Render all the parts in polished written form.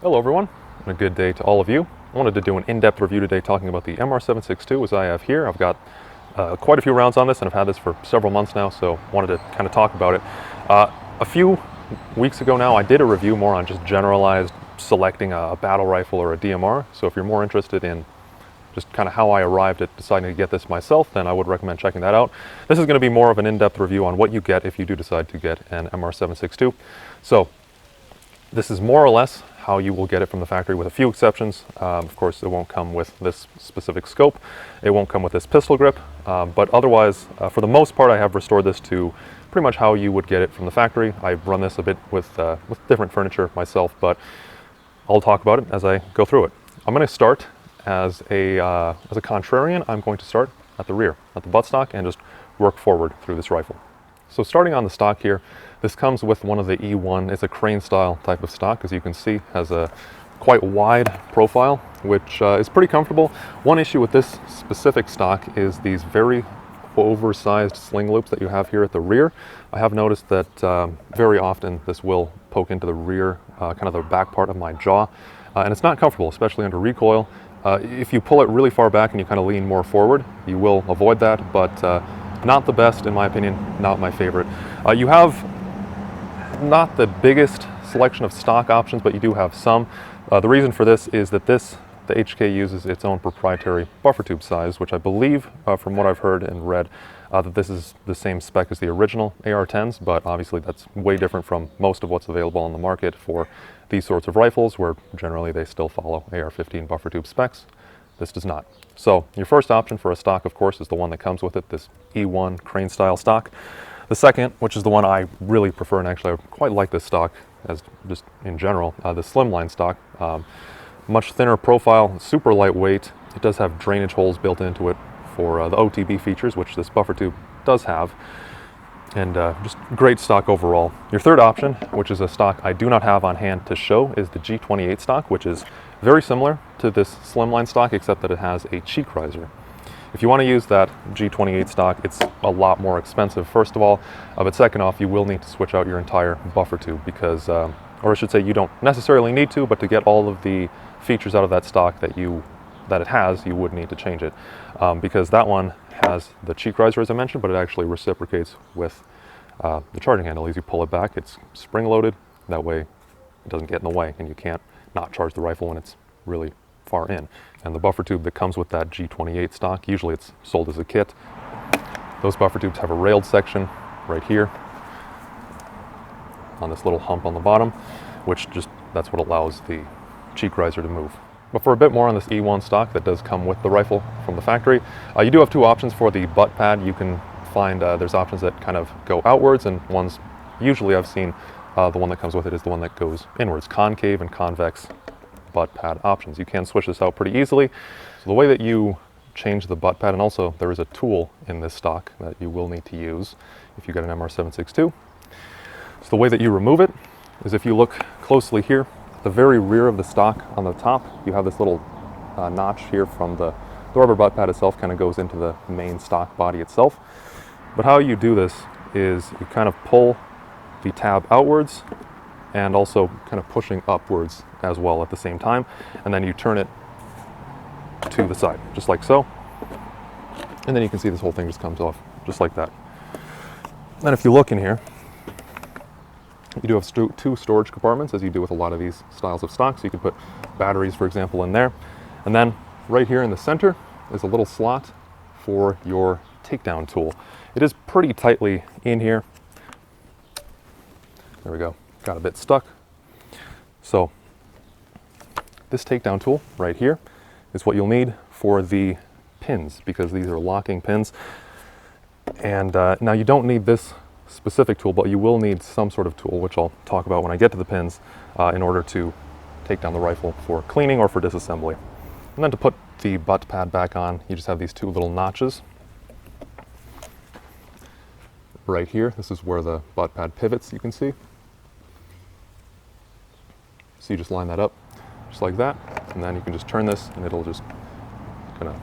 Hello everyone, and a good day to all of you. I wanted to do an in-depth review today talking about the MR762 as I have here. I've got quite a few rounds on this and I've had this for several months now, so wanted to kind of talk about it. A few weeks ago now I did a review more on just generalized selecting a battle rifle or a DMR, so if you're more interested in just kind of how I arrived at deciding to get this myself, then I would recommend checking that out. This is going to be more of an in-depth review on what you get if you do decide to get an MR762. So this is more or less how you will get it from the factory, with a few exceptions. Of course, it won't come with this specific scope. It won't come with this pistol grip, but otherwise, for the most part, I have restored this to pretty much how you would get it from the factory. I've run this a bit with different furniture myself, but I'll talk about it as I go through it. I'm going to start as a contrarian. I'm going to start at the rear, at the buttstock, and just work forward through this rifle. So starting on the stock here, this comes with one of the E1. It's a crane style type of stock, as you can see, has a quite wide profile, which is pretty comfortable. One issue with this specific stock is these very oversized sling loops that you have here at the rear. I have noticed that very often this will poke into the rear, kind of the back part of my jaw, and it's not comfortable, especially under recoil. If you pull it really far back and you kind of lean more forward, you will avoid that, but not the best in my opinion, not my favorite. You have not the biggest selection of stock options, but you do have some. The reason for this is that the HK uses its own proprietary buffer tube size, which I believe, from what I've heard and read, that this is the same spec as the original AR-10s, but obviously that's way different from most of what's available on the market for these sorts of rifles, where generally they still follow AR-15 buffer tube specs. This does not. So your first option for a stock, of course, is the one that comes with it, this E1 crane style stock. The second, which is the one I really prefer, and actually I quite like this stock as just in general, the slimline stock. Much thinner profile, super lightweight. It does have drainage holes built into it for the OTB features, which this buffer tube does have. And just great stock overall. Your third option, which is a stock I do not have on hand to show, is the G28 stock, which is very similar to this slimline stock, except that it has a cheek riser. If you want to use that G28 stock, it's a lot more expensive, first of all, but second off, you will need to switch out your entire buffer tube because, or I should say you don't necessarily need to, but to get all of the features out of that stock that it has, you would need to change it, because that one has the cheek riser, as I mentioned, but it actually reciprocates with the charging handle. As you pull it back, it's spring loaded. That way it doesn't get in the way and you can't not charge the rifle when it's really far in. And the buffer tube that comes with that G28 stock, usually it's sold as a kit. Those buffer tubes have a railed section right here on this little hump on the bottom, which that's what allows the cheek riser to move. But for a bit more on this E1 stock that does come with the rifle from the factory, you do have two options for the butt pad. You can find there's options that kind of go outwards, and ones, usually I've seen the one that comes with it is the one that goes inwards, concave and convex butt pad options. You can switch this out pretty easily. So the way that you change the butt pad, and also there is a tool in this stock that you will need to use if you get an MR762. So the way that you remove it is, if you look closely here, the very rear of the stock on the top, you have this little notch here from the rubber butt pad itself, kind of goes into the main stock body itself. But how you do this is you kind of pull the tab outwards and also kind of pushing upwards as well at the same time, and then you turn it to the side, just like so. And then you can see this whole thing just comes off just like that. And if you look in here, you do have two storage compartments, as you do with a lot of these styles of stock. So you can put batteries, for example, in there. And then right here in the center is a little slot for your takedown tool. It is pretty tightly in here. There we go, got a bit stuck. So this takedown tool right here is what you'll need for the pins, because these are locking pins. And now you don't need this specific tool, but you will need some sort of tool, which I'll talk about when I get to the pins, in order to take down the rifle for cleaning or for disassembly. And then to put the butt pad back on, you just have these two little notches right here. This is where the butt pad pivots, you can see. So you just line that up just like that, and then you can just turn this and it'll just kind of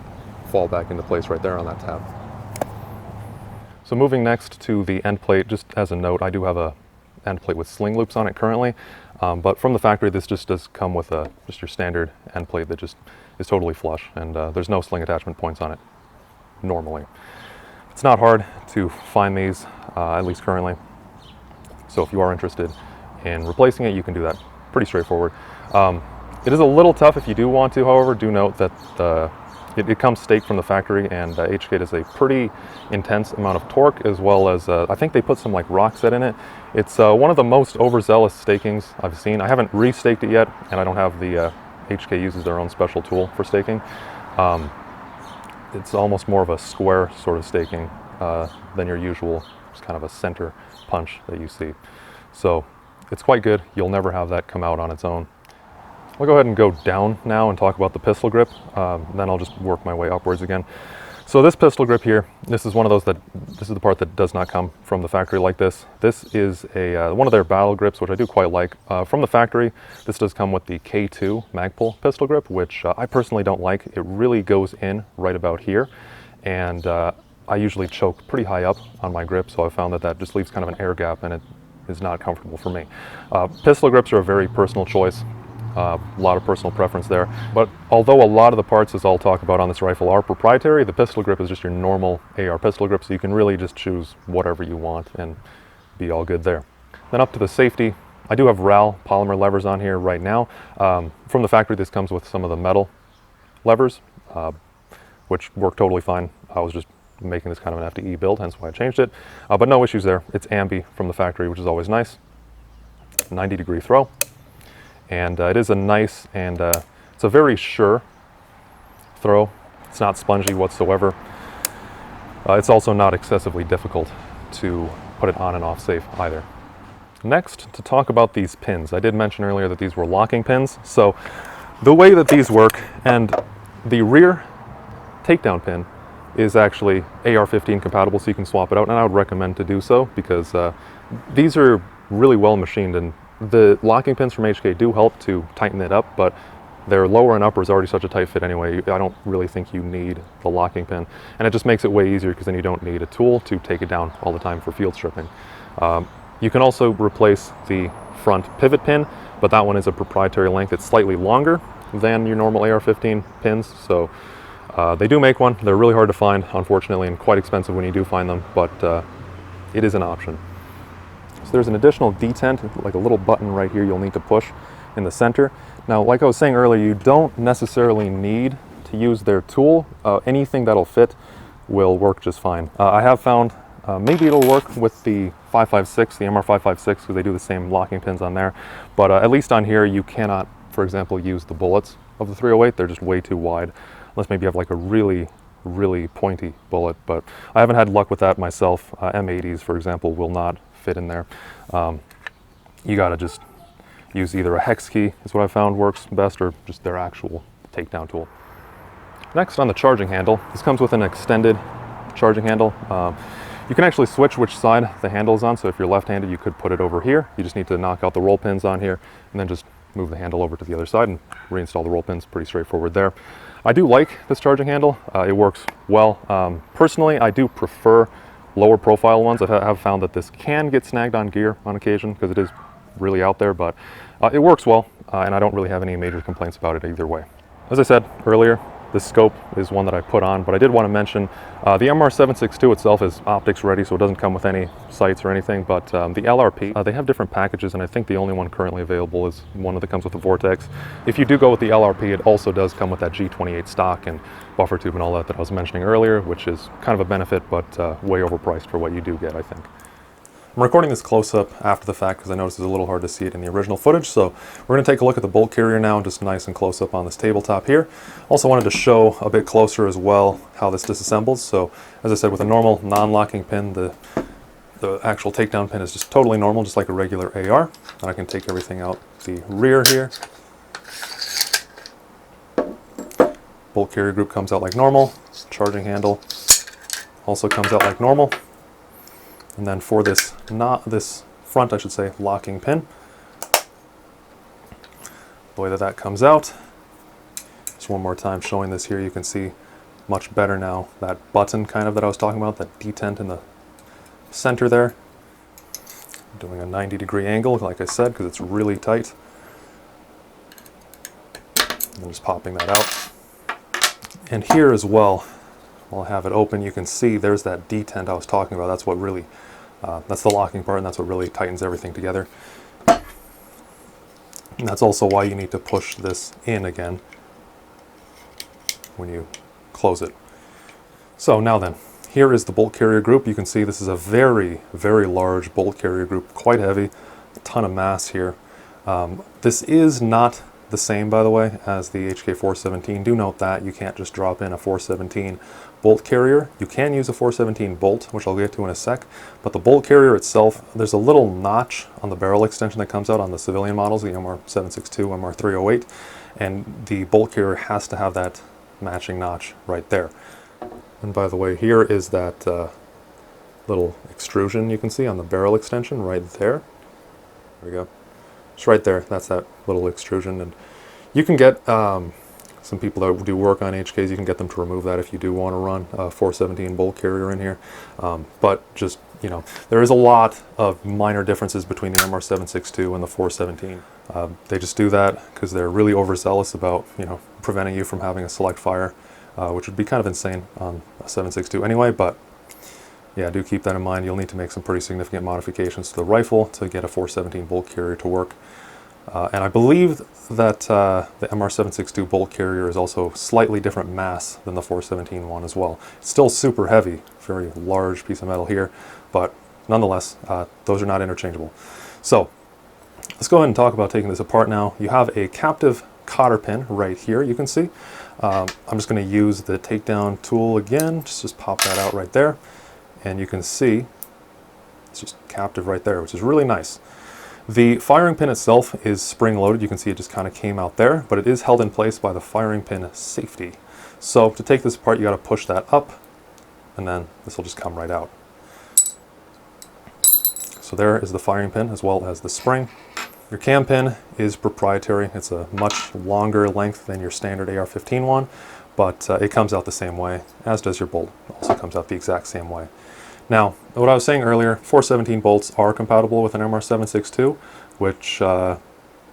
fall back into place right there on that tab. So moving next to the end plate, just as a note, I do have a end plate with sling loops on it currently. But from the factory, this just does come with just your standard end plate that just is totally flush, and there's no sling attachment points on it normally. It's not hard to find these, at least currently. So if you are interested in replacing it, you can do that. Pretty straightforward. It is a little tough if you do want to, however. Do note that it comes staked from the factory, and HK does a pretty intense amount of torque, as well as I think they put some like rock set in it. It's one of the most overzealous stakings I've seen. I haven't re-staked it yet, and I don't have the HK uses their own special tool for staking. It's almost more of a square sort of staking than your usual, just kind of a center punch that you see. So it's quite good. You'll never have that come out on its own. I'll go ahead and go down now and talk about the pistol grip. Then I'll just work my way upwards again. So this pistol grip here, this is one of those this is the part that does not come from the factory like this. This is one of their battle grips, which I do quite like. From the factory, this does come with the K2 Magpul pistol grip, which I personally don't like. It really goes in right about here, and I usually choke pretty high up on my grip, so I found that just leaves kind of an air gap, and it is not comfortable for me. Pistol grips are a very personal choice. A lot of personal preference there, but although a lot of the parts, as I'll talk about on this rifle, are proprietary, the pistol grip is just your normal AR pistol grip, so you can really just choose whatever you want and be all good there. Then up to the safety, I do have RAL polymer levers on here right now. From the factory, this comes with some of the metal levers, which work totally fine. I was just making this kind of an FDE build, hence why I changed it, but no issues there. It's ambi from the factory, which is always nice. 90-degree throw. And it is a nice, and it's a very sure throw. It's not spongy whatsoever. It's also not excessively difficult to put it on and off safe either. Next, to talk about these pins. I did mention earlier that these were locking pins. So the way that these work, and the rear takedown pin is actually AR-15 compatible, so you can swap it out, and I would recommend to do so, because these are really well machined, and the locking pins from HK do help to tighten it up, but their lower and upper is already such a tight fit anyway. I don't really think you need the locking pin, and it just makes it way easier, because then you don't need a tool to take it down all the time for field stripping. You can also replace the front pivot pin, but that one is a proprietary length. It's slightly longer than your normal AR-15 pins, so they do make one. They're really hard to find, unfortunately, and quite expensive when you do find them, but it is an option. So there's an additional detent, like a little button right here you'll need to push in the center. Now, like I was saying earlier, you don't necessarily need to use their tool. Anything that'll fit will work just fine. I have found maybe it'll work with the 5.56, the MR5.56, because they do the same locking pins on there. But at least on here, you cannot, for example, use the bullets of the 308. They're just way too wide, unless maybe you have like a really pointy bullet. But I haven't had luck with that myself. M80s, for example, will not fit in there. You gotta just use either a hex key, is what I found works best, or just their actual takedown tool. Next, on the charging handle, this comes with an extended charging handle. You can actually switch which side the handle is on, so if you're left-handed, you could put it over here. You just need to knock out the roll pins on here, and then just move the handle over to the other side and reinstall the roll pins. Pretty straightforward there. I do like this charging handle. It works well. Personally, I do prefer lower profile ones. I have found that this can get snagged on gear on occasion, because it is really out there, but it works well, and I don't really have any major complaints about it either way. As I said earlier, this scope is one that I put on, but I did want to mention the MR762 itself is optics ready, so it doesn't come with any sights or anything, but the LRP, they have different packages, and I think the only one currently available is one that comes with the Vortex. If you do go with the LRP, it also does come with that G28 stock and buffer tube and all that I was mentioning earlier, which is kind of a benefit, but way overpriced for what you do get, I think. I'm recording this close-up after the fact, because I noticed it's a little hard to see it in the original footage, so we're going to take a look at the bolt carrier now, just nice and close-up on this tabletop here. Also wanted to show a bit closer as well how this disassembles. So, as I said, with a normal non-locking pin, the actual takedown pin is just totally normal, just like a regular AR. And I can take everything out the rear here. Bolt carrier group comes out like normal. Charging handle also comes out like normal. And then for this front, I should say, locking pin, the way that comes out, just one more time showing this here, you can see much better now that button kind of that I was talking about, that detent in the center there. doing a 90-degree angle, like I said, because it's really tight. And just popping that out. And here as well, I'll have it open. You can see there's that detent I was talking about. That's what really, that's the locking part, and that's what really tightens everything together. And that's also why you need to push this in again when you close it. So now then, here is the bolt carrier group. You can see this is a very, very large bolt carrier group, quite heavy, a ton of mass here. This is not the same, by the way, as the HK 417. Do note that you can't just drop in a 417 bolt carrier. You can use a 417 bolt, which I'll get to in a sec, but the bolt carrier itself, there's a little notch on the barrel extension that comes out on the civilian models, the MR762, MR308, and the bolt carrier has to have that matching notch right there. And by the way, here is that little extrusion you can see on the barrel extension right there. There we go. It's right there. That's that little extrusion. And you can get some people that do work on HKs, you can get them to remove that if you do want to run a 417 bolt carrier in here. But just, you know, there is a lot of minor differences between the MR762 and the 417. They just do that because they're really overzealous about, you know, preventing you from having a select fire, which would be kind of insane on a 762 anyway, but yeah, do keep that in mind. You'll need to make some pretty significant modifications to the rifle to get a 417 bolt carrier to work. And I believe that the MR762 bolt carrier is also slightly different mass than the 417 one as well. It's still super heavy, very large piece of metal here, but nonetheless, those are not interchangeable. So let's go ahead and talk about taking this apart now. You have a captive cotter pin right here, you can see. I'm just going to use the takedown tool again, just pop that out right there. And you can see it's just captive right there, which is really nice. The firing pin itself is spring loaded. You can see it just kind of came out there, but it is held in place by the firing pin safety. So to take this apart, you got to push that up, and then this will just come right out. So there is the firing pin as well as the spring. Your cam pin is proprietary. It's a much longer length than your standard AR-15 one, but it comes out the same way, as does your bolt. It also comes out the exact same way. Now, what I was saying earlier, 417 bolts are compatible with an MR762, which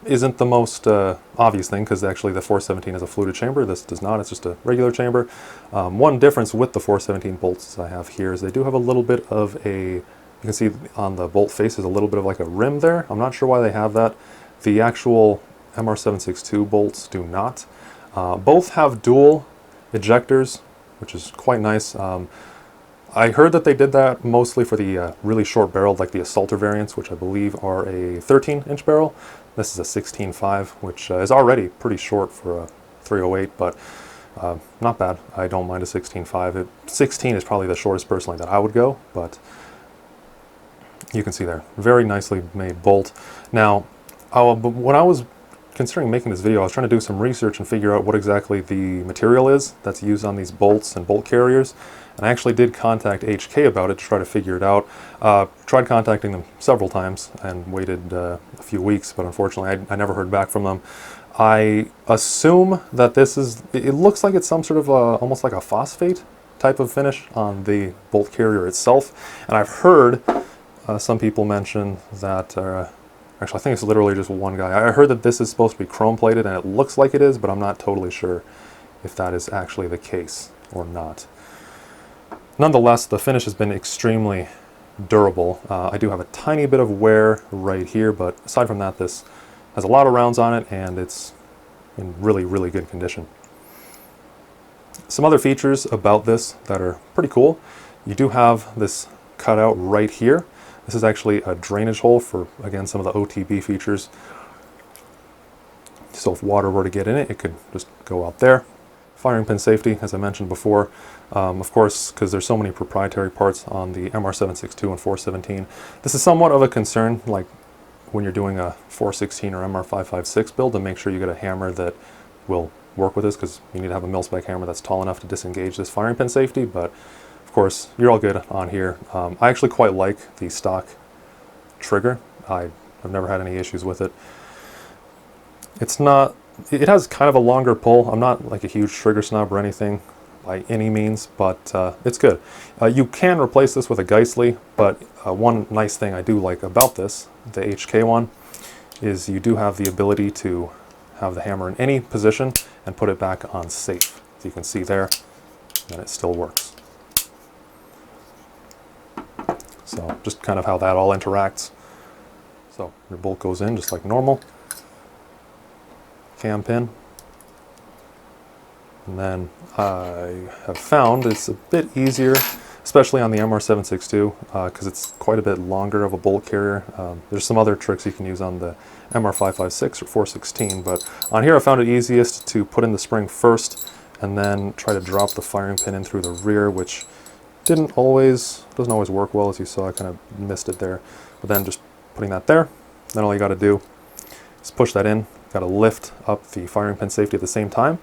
isn't the most obvious thing, because actually the 417 is a fluted chamber. This does not. It's just a regular chamber. One difference with the 417 bolts I have here is they do have a little bit of a, you can see on the bolt face is a little bit of like a rim there. I'm not sure why they have that. The actual MR762 bolts do not. Both have dual ejectors, which is quite nice. I heard that they did that mostly for the really short barreled, like the assaulter variants, which I believe are a 13-inch barrel. This is a 16.5, which is already pretty short for a 308, but not bad. I don't mind a 16.5. 16 is probably the shortest personally that I would go, but you can see there, very nicely made bolt. Now, when I was considering making this video, I was trying to do some research and figure out what exactly the material is that's used on these bolts and bolt carriers. And I actually did contact HK about it to try to figure it out. Tried contacting them several times and waited a few weeks, but unfortunately I never heard back from them. I assume that this is, it looks like it's some sort of almost like a phosphate type of finish on the bolt carrier itself. And I've heard some people mention that, actually I think it's literally just one guy. I heard that this is supposed to be chrome plated, and it looks like it is, but I'm not totally sure if that is actually the case or not. Nonetheless, the finish has been extremely durable. I do have a tiny bit of wear right here, but aside from that, this has a lot of rounds on it, and it's in really, really good condition. Some other features about this that are pretty cool. You do have this cutout right here. This is actually a drainage hole for, again, some of the OTB features. So if water were to get in it, it could just go out there. Firing pin safety, as I mentioned before. Of course, because there's so many proprietary parts on the MR762 and 417, this is somewhat of a concern, like when you're doing a 416 or MR556 build, to make sure you get a hammer that will work with this, because you need to have a mil-spec hammer that's tall enough to disengage this firing pin safety, but of course, you're all good on here. I actually quite like the stock trigger. I've never had any issues with it. It's not, it has kind of a longer pull. I'm not like a huge trigger snob or anything. by any means, but it's good. You can replace this with a Geissele, but one nice thing I do like about this, the HK one, is you do have the ability to have the hammer in any position and put it back on safe. So you can see there, and it still works. So just kind of how that all interacts. So your bolt goes in just like normal. Cam pin. And then I have found it's a bit easier, especially on the MR762, because it's quite a bit longer of a bolt carrier. There's some other tricks you can use on the MR556 or 416, but on here I found it easiest to put in the spring first and then try to drop the firing pin in through the rear, which doesn't always work well, as you saw. I kind of missed it there. But then just putting that there, then all you got to do is push that in. Got to lift up the firing pin safety at the same time.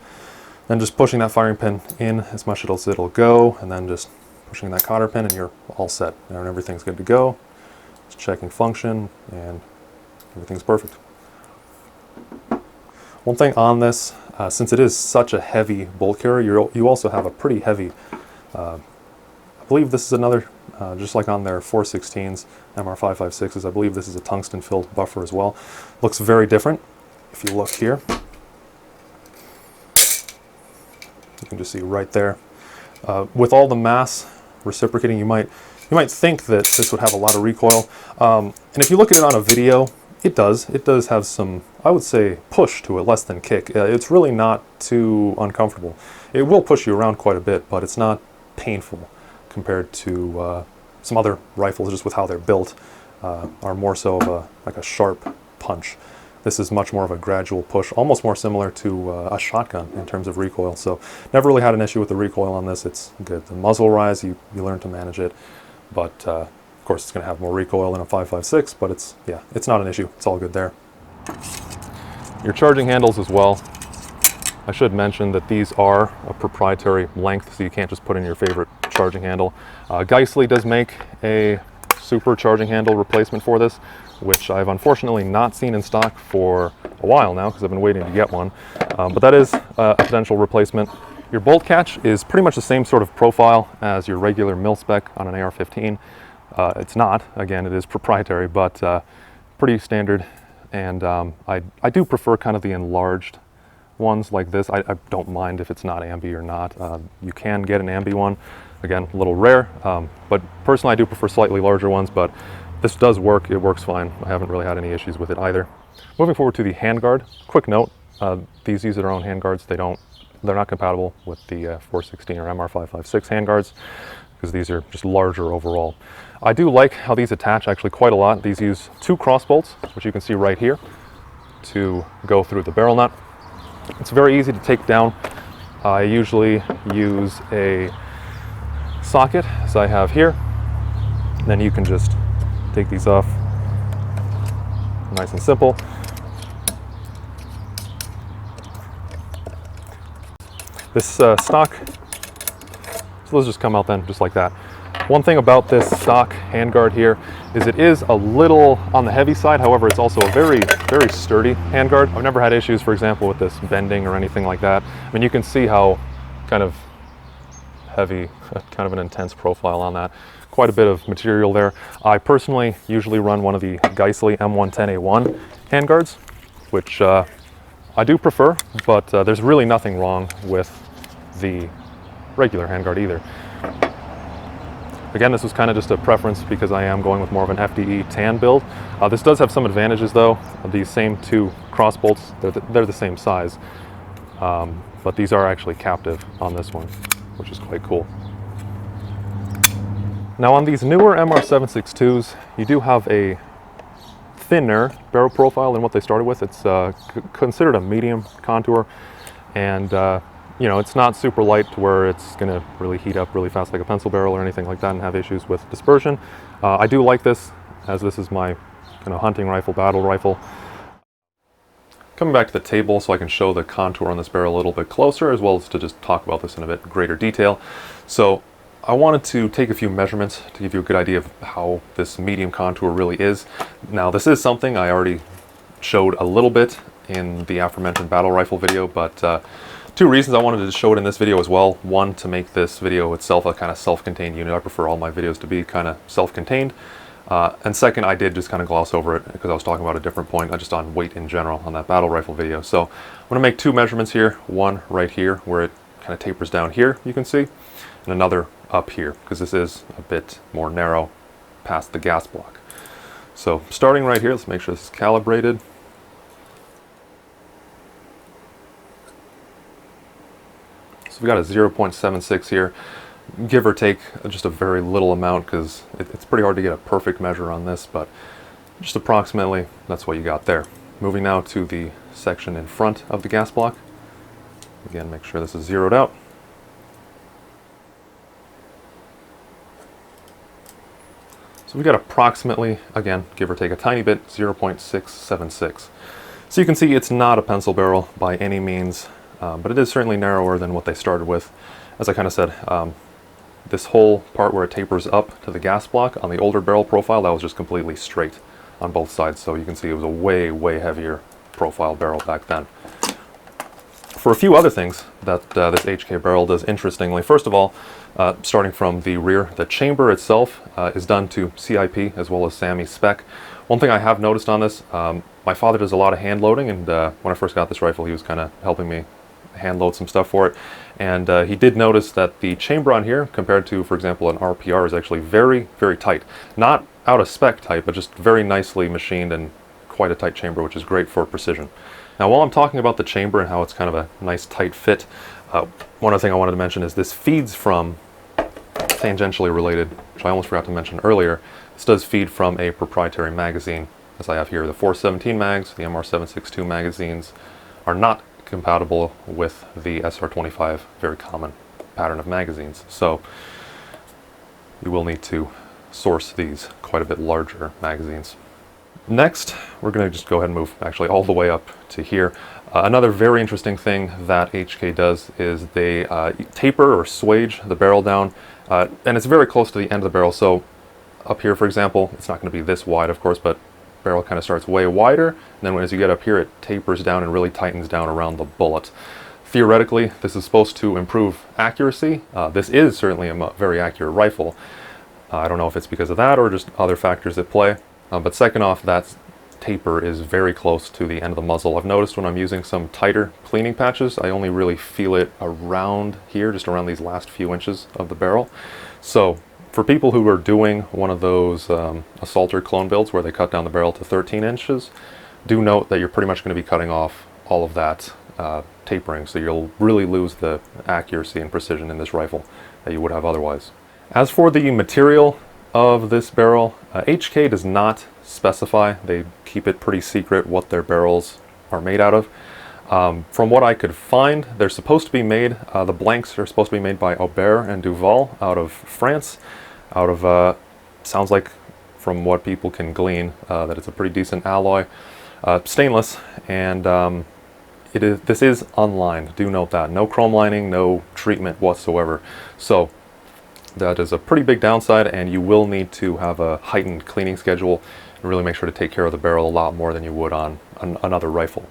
Then just pushing that firing pin in as much as it'll go, and then just pushing that cotter pin, and you're all set. And everything's good to go. Just checking function, and everything's perfect. One thing on this, since it is such a heavy bolt carrier, you also have a pretty heavy, I believe this is another, just like on their 416s, MR556s, I believe this is a tungsten-filled buffer as well. Looks very different. If you look here, you can just see right there. With all the mass reciprocating, you might think that this would have a lot of recoil. And if you look at it on a video, it does have some, I would say, push to it, less than kick. It's really not too uncomfortable. It will push you around quite a bit, but it's not painful compared to some other rifles, just with how they're built, are more so of like a sharp punch. This is much more of a gradual push, almost more similar to a shotgun in terms of recoil. So never really had an issue with the recoil on this. It's good. The muzzle rise, you learn to manage it, but of course it's going to have more recoil than a 5.56, but it's not an issue. It's all good there. Your charging handles as well. I should mention that these are a proprietary length, so you can't just put in your favorite charging handle. Geissele does make a super charging handle replacement for this, which I've unfortunately not seen in stock for a while now because I've been waiting to get one. But that is a potential replacement. Your bolt catch is pretty much the same sort of profile as your regular mil-spec on an AR-15. It's not, again, it is proprietary, but pretty standard. And I do prefer kind of the enlarged ones like this. I don't mind if it's not ambi or not. You can get an ambi one, again, a little rare, but personally I do prefer slightly larger ones, but this does work. It works fine. I haven't really had any issues with it either. Moving forward to the handguard, quick note, these use their own handguards. They're not compatible with the 416 or MR556 handguards because these are just larger overall. I do like how these attach actually quite a lot. These use 2 cross bolts, which you can see right here, to go through the barrel nut. It's very easy to take down. I usually use a socket, as I have here. Then you can just take these off, nice and simple. This stock, so those just come out then just like that. One thing about this stock handguard here is it is a little on the heavy side. However, it's also a very, very sturdy handguard. I've never had issues, for example, with this bending or anything like that. I mean, you can see how kind of heavy, kind of an intense profile on that. Quite a bit of material there. I personally usually run one of the Geissele M110A1 handguards, which I do prefer, but there's really nothing wrong with the regular handguard either. Again, this was kind of just a preference because I am going with more of an FDE tan build. This does have some advantages though. These same 2 cross bolts, they're the same size, but these are actually captive on this one, which is quite cool. Now on these newer MR762s, you do have a thinner barrel profile than what they started with. It's considered a medium contour, and you know, it's not super light to where it's going to really heat up really fast like a pencil barrel or anything like that and have issues with dispersion. I do like this, as this is my kind of hunting rifle, battle rifle. Coming back to the table so I can show the contour on this barrel a little bit closer, as well as to just talk about this in a bit greater detail. So I wanted to take a few measurements to give you a good idea of how this medium contour really is. Now, this is something I already showed a little bit in the aforementioned battle rifle video, but two reasons I wanted to show it in this video as well. One, to make this video itself a kind of self-contained unit. I prefer all my videos to be kind of self-contained. And second, I did just kind of gloss over it because I was talking about a different point, just on weight in general on that battle rifle video. So I'm going to make two measurements here. One right here where it kind of tapers down here, you can see, and another up here because this is a bit more narrow past the gas block. So starting right here, let's make sure this is calibrated. So we've got a 0.76 here. Give or take just a very little amount because it's pretty hard to get a perfect measure on this, but just approximately that's what you got there. Moving now to the section in front of the gas block. Again, make sure this is zeroed out. So we got approximately, again, give or take a tiny bit, 0.676. So you can see it's not a pencil barrel by any means, but it is certainly narrower than what they started with. As I kind of said, this whole part where it tapers up to the gas block on the older barrel profile, that was just completely straight on both sides. So you can see it was a way, way heavier profile barrel back then. For a few other things that this HK barrel does interestingly, first of all, starting from the rear, the chamber itself is done to CIP as well as SAMI spec. One thing I have noticed on this, my father does a lot of hand loading, and when I first got this rifle, he was kind of helping me hand load some stuff for it, and he did notice that the chamber on here compared to, for example, an RPR is actually very, very tight. Not out of spec tight, but just very nicely machined and quite a tight chamber, which is great for precision. Now, while I'm talking about the chamber and how it's kind of a nice tight fit, one other thing I wanted to mention is this feeds from, tangentially related, which I almost forgot to mention earlier, this does feed from a proprietary magazine, as I have here. The 417 mags, the MR762 magazines are not compatible with the SR25, very common pattern of magazines. So you will need to source these quite a bit larger magazines. Next, we're going to just go ahead and move actually all the way up to here. Another very interesting thing that HK does is they taper or swage the barrel down, and it's very close to the end of the barrel. So up here, for example, it's not going to be this wide, of course, but barrel kind of starts way wider, and then as you get up here, it tapers down and really tightens down around the bullet. Theoretically, this is supposed to improve accuracy. This is certainly a very accurate rifle. I don't know if it's because of that or just other factors at play, but second off, that taper is very close to the end of the muzzle. I've noticed when I'm using some tighter cleaning patches, I only really feel it around here, just around these last few inches of the barrel. So for people who are doing one of those assaulter clone builds where they cut down the barrel to 13 inches, do note that you're pretty much going to be cutting off all of that tapering, so you'll really lose the accuracy and precision in this rifle that you would have otherwise. As for the material of this barrel, HK does not specify. They keep it pretty secret what their barrels are made out of. From what I could find, they're supposed to be made, the blanks are supposed to be made by Aubert and Duval out of France. Out of, sounds like from what people can glean, that it's a pretty decent alloy. Stainless, and this is unlined. Do note that. No chrome lining, no treatment whatsoever. So that is a pretty big downside, and you will need to have a heightened cleaning schedule and really make sure to take care of the barrel a lot more than you would on another rifle.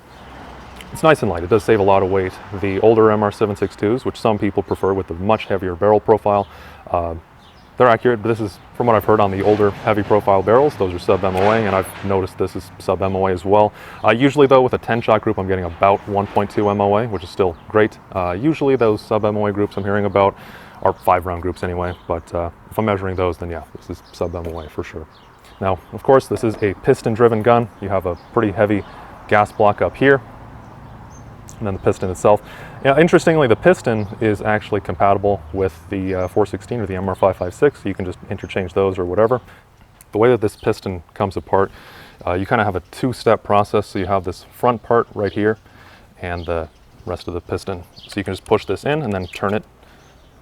It's nice and light. It does save a lot of weight. The older MR762s, which some people prefer with the much heavier barrel profile, they're accurate, but this is, from what I've heard on the older heavy profile barrels, those are sub MOA, and I've noticed this is sub MOA as well. Usually though, with a 10-shot group, I'm getting about 1.2 MOA, which is still great. Usually those sub MOA groups I'm hearing about are 5-round groups anyway, but if I'm measuring those, then yeah, this is sub MOA for sure. Now, of course, this is a piston-driven gun. You have a pretty heavy gas block up here, and then the piston itself. Yeah, interestingly, the piston is actually compatible with the 416 or the MR556, so you can just interchange those or whatever. The way that this piston comes apart, you kind of have a two-step process. So you have this front part right here and the rest of the piston. So you can just push this in and then turn it,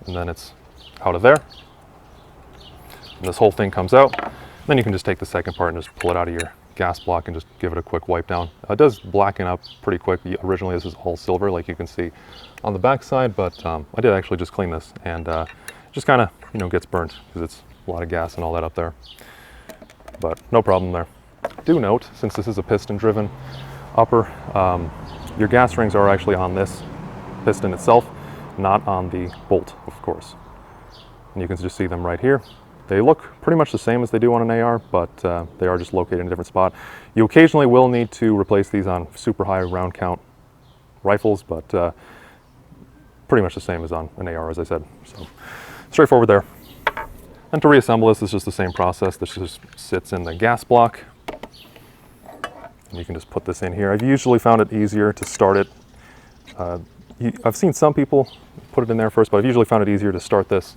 and then it's out of there. And this whole thing comes out. Then you can just take the second part and just pull it out of your gas block and just give it a quick wipe down. It does blacken up pretty quick. Originally this is all silver, like you can see on the back side, but I did actually just clean this, and just kind of, you know, gets burnt because it's a lot of gas and all that up there, but no problem there. Do note, since this is a piston driven upper. Your gas rings are actually on this piston itself, not on the bolt, of course. And you can just see them right here. They look pretty much the same as they do on an AR, but they are just located in a different spot. You occasionally will need to replace these on super high round count rifles, but pretty much the same as on an AR, as I said. So straightforward there. And to reassemble this is just the same process. This just sits in the gas block. And you can just put this in here. I've usually found it easier to start it. I've seen some people put it in there first, but I've usually found it easier to start this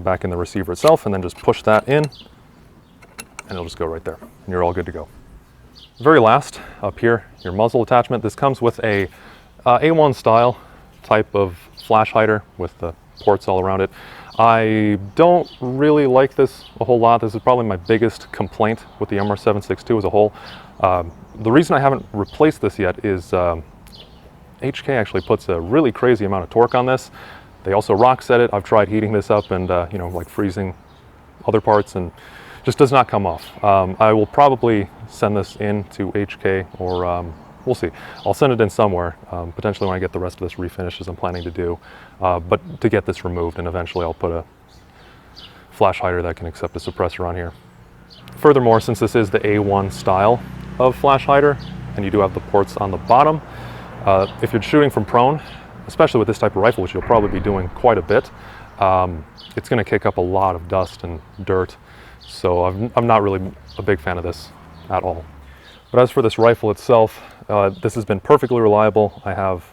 back in the receiver itself and then just push that in and it'll just go right there and you're all good to go. Very last, up here, your muzzle attachment. This comes with a A1 style type of flash hider with the ports all around it. I don't really like this a whole lot. This is probably my biggest complaint with the MR762 as a whole. The reason I haven't replaced this yet is HK actually puts a really crazy amount of torque on this. They also rock set it. I've tried heating this up and you know, like freezing other parts, and just does not come off. I will probably send this in to HK, or we'll see. I'll send it in somewhere, potentially when I get the rest of this refinished, as I'm planning to do, but to get this removed, and eventually I'll put a flash hider that can accept a suppressor on here. Furthermore, since this is the A1 style of flash hider, and you do have the ports on the bottom, if you're shooting from prone, especially with this type of rifle, which you'll probably be doing quite a bit, it's going to kick up a lot of dust and dirt. So I'm not really a big fan of this at all. But as for this rifle itself, this has been perfectly reliable. I have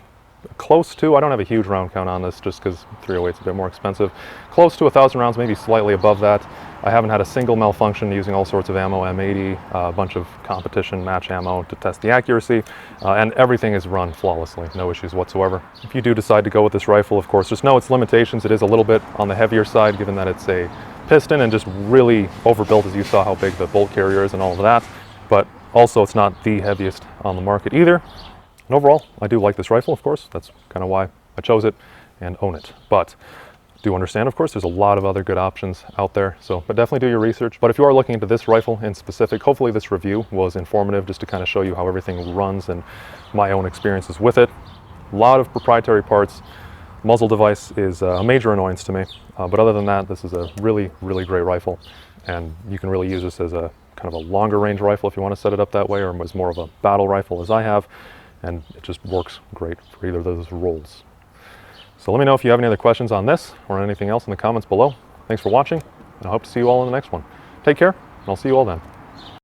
close to, I don't have a huge round count on this just because 308 is a bit more expensive, close to 1,000 rounds, maybe slightly above that. I haven't had a single malfunction using all sorts of ammo, M80, a bunch of competition match ammo to test the accuracy, and everything is run flawlessly, no issues whatsoever. If you do decide to go with this rifle, of course, just know its limitations. It is a little bit on the heavier side given that it's a piston and just really overbuilt, as you saw how big the bolt carrier is and all of that, but also it's not the heaviest on the market either. And overall, I do like this rifle, of course. That's kind of why I chose it and own it. But do understand, of course, there's a lot of other good options out there. But definitely do your research. But if you are looking into this rifle in specific, hopefully this review was informative just to kind of show you how everything runs and my own experiences with it. A lot of proprietary parts. Muzzle device is a major annoyance to me. But other than that, this is a really, really great rifle. And you can really use this as a kind of a longer range rifle if you want to set it up that way, or as more of a battle rifle as I have. And it just works great for either of those roles. So let me know if you have any other questions on this or anything else in the comments below. Thanks for watching, and I hope to see you all in the next one. Take care, and I'll see you all then.